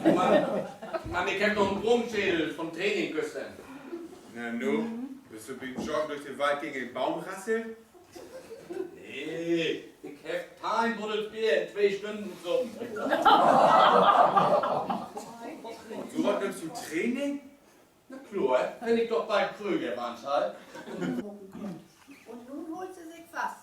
Mann, ich hab noch einen Brummschädel vom Training gestern. Na nu, bist du beim Joggen durch den Wald gegen den Baum rasselt? Nee, ich hab kein Buddel Bier in 2 Stunden getrunken. Und so was nimmst du Training? Na klar, wenn ich doch bei Krüger war, halt. Und nun holt sie sich was.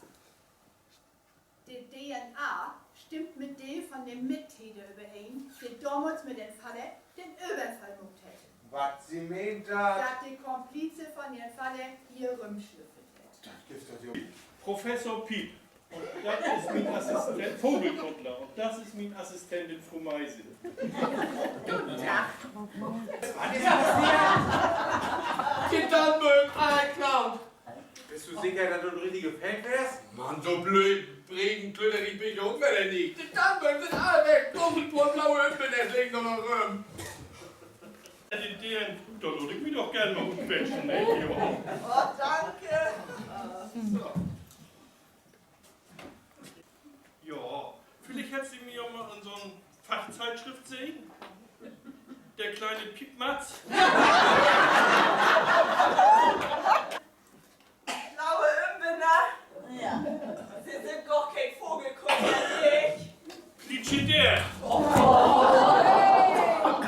Die DNA stimmt mit dem von dem Mittäter überein, der damals mit dem Vater den Überfall gemacht hätte. Was sie meint da? Dass die Komplize von ihrem Vater hier rumschlüpfen hätte. Das gibt's doch nicht. Professor Piep. Und das ist mein Assistent, Vogelkuttler. Und das ist mein Assistentin Frau Meise. Guten Tag. Was ist passiert? Gitternböck, geklaut. Bist du sicher, dass du ein richtiger Fan wärst? Mann, so blöd, Bregenklöter, ich bin jung, wer denn nicht? Die Gitternböck sind alle weg, Dunkelton, blaue Hüpfe, der liegt noch mal rum. Da würde ich mich doch gerne mal umquetschen, ne? Oh, danke. So. Ja, vielleicht hat sie mir mal in so einer Fachzeitschrift sehen. Der kleine Piepmatz. Blaue Ümbiner. Ja. Sie sind doch kein Vogelkutter, nicht? Klitsche der.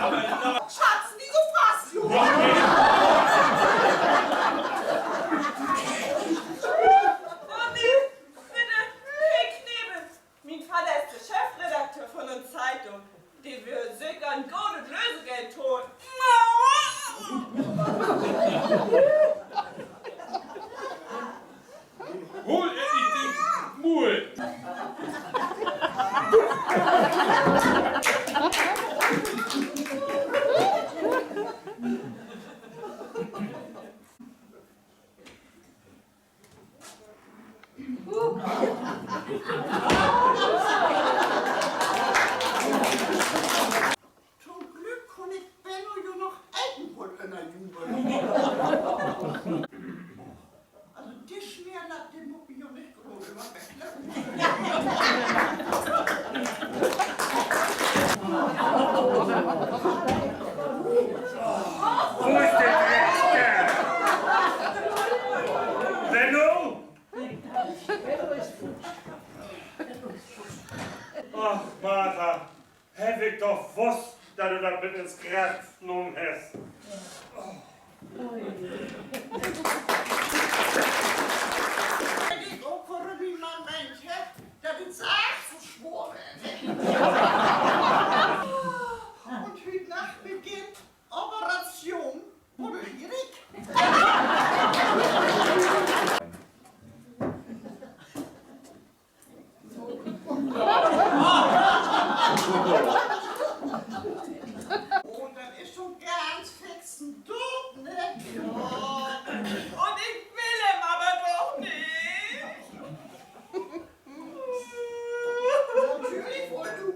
Aber Schatz, nie so fast, Junge. Mein Vater ist der Chefredakteur von einer Zeitung, die wir sicher ein gutes Lösegeld tun. hol er nicht den Muhl. Zum Glück kann ich Benno ja noch Altenpult in der Jubel. Also die Schmierlapp, den muss ich ja nicht groß immer weglassen. Wo ist der Rechte? Benno? Ach, Martha, hätte ich doch gewusst, dass du das mit ins Grab genommen hast. Ich auch vor wie man meint, dass ich sag, verschworen. Und heute Nacht beginnt Operation Buddelgierig. Und dann ist schon ganz fix ein Dutt, ne? Ja. Und ich will ihn aber doch nicht. Natürlich wohl du.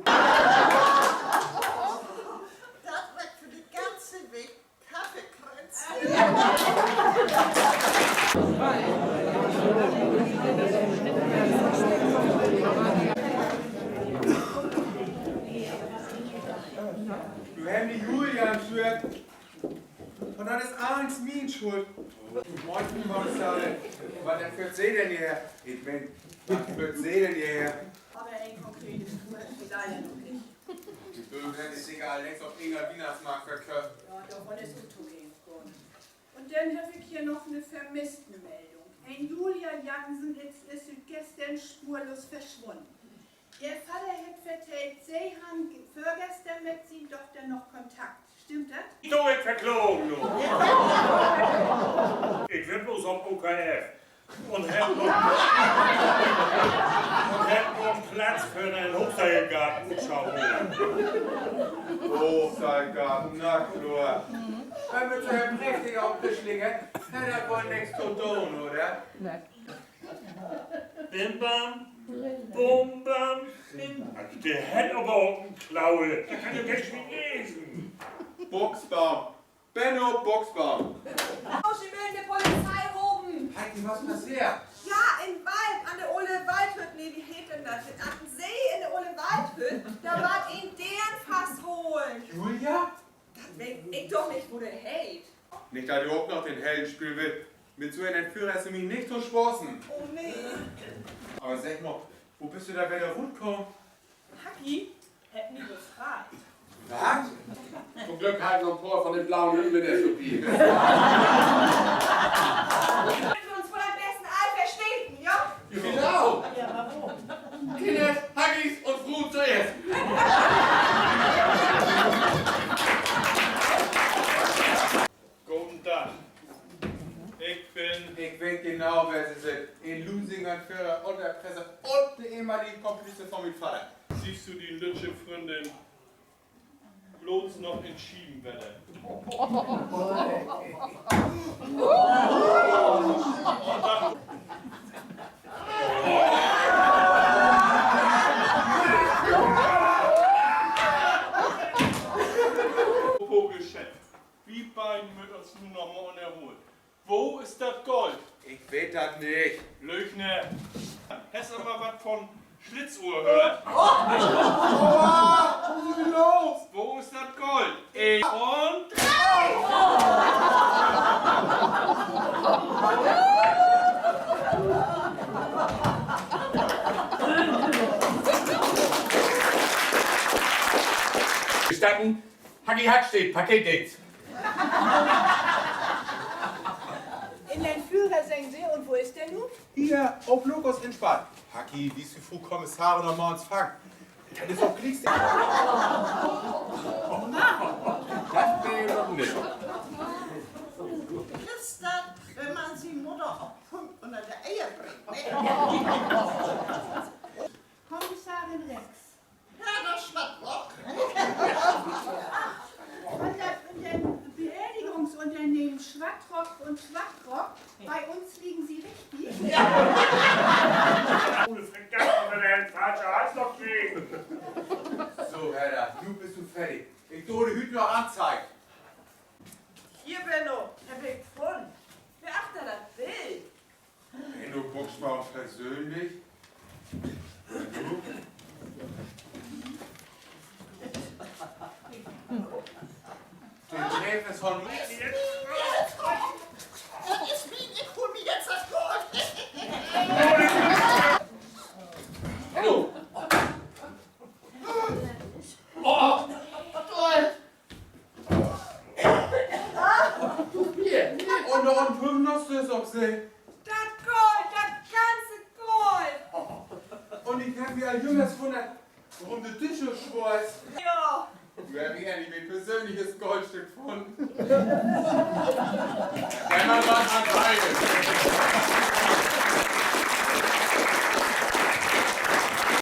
Das wird für die ganze Weg Kaffeekränze. Du hast die Julian schuld. Und das ist alles mein Schuld. Moin, Kommissar. Was denn für sie denn hier? Ich mein, was für sie denn hier? Aber ein konkretes Tour ist leider noch nicht. Die Bürger ist sicher längst auf irgendeiner Weihnachtsmarkt verkauft. Ja, davon ist gut zugehen. Und dann habe ich hier noch eine Vermisstenmeldung. Ein Julia Jansen ist gestern spurlos verschwunden. Ihr Vater hat vertellt, sie haben vorgestern mit seiner Tochter noch Kontakt. Stimmt das? Du, ich verklogen, du. Ich bin bloß auf OKF. Und hab noch einen Platz für einen Hochseilgarten schauen. Hochseilgarten, na klar. Wenn wir zu einem richtig auf den Tisch liegen, dann hat wohl nichts zu tun, oder? Bim bam, bum bam, bim. Der hat aber auch eine Klaue. Der kann ja ganz schön lesen. Buchsbaum. Benno Buchsbaum. Sie will die Polizei rufen. Heidi, was passiert? Ja, Ja, in Wald, an der Ole Waldhütte, nee, wie heet denn das? An den See in der Ole Waldhütte, da wart ihn deren fast holen. Julia? Das weiß ich doch nicht, wo der heet. Nicht, dass du auch noch den Helden spielen will. Mit so einem Führer ist du mich nicht so spaßen. Oh nee. Aber sag mal, wo bist du da wieder rumgekommen? Hacki, hätt nie gefragt. Was? Zum Glück halten noch ein paar von den blauen Hünden der Sophie. Wir uns wohl am besten all verstehen, ja? Genau! Ja, warum? Kinder, Haggis und Fruh zuerst. Guten Tag. Ich weiß genau, wer sie sind. Ein Lusinger Führer und der Presse und der ehemalige Komplize von meinem Vater. Siehst du die lütsche Freundin bloß noch in Schiebenwetter? Geschäft. Wie beiden wird uns nun noch mal unerholt. Wo ist das Gold? Ich weiß das nicht. Leuchner, hast du mal was von Schlitzohr gehört? Was ist los? Wo ist das Gold? Und... Gestatten, Haggi Hack steht, Paketdienst. In den Führer singen sie, und wo ist der nun? Hier, auf Logos entspannt. Hacki, wie ist die Frau Kommissarin noch mal ins Fang? Das ist doch Kriegs... Das will ich noch nicht. Ist das, wenn man sie Mutter auf Punkt unter der Eier bringt, ne? Kommissarin Rex. Ja, das Schwattloch. Und das in dem Beerdigungsunternehmen Schwattrock und Schwattrock, bei uns liegen sie richtig. Ohne vergessen, wenn er ein falscher Halsloch kriegt. So, Herr, du bist du fertig. Ich tue die Hüte noch anzeigen. Hier, Benno, hab ich gefunden. Wer achter das Bild? Wenn du guckst mal auf persönlich. Du Gräfes von mir. Das ist wie, ich hol mir jetzt das Gold. Hallo. Oh, toll. Hier. Und noch ein Pümnos ist auf See. Das Gold, das ganze Gold. Und ich hab mir ein Jünges von der runde Tische schweiß. Ja. Du hast mir endlich mein persönliches Goldstück gefunden. Wenn man was anzeigen.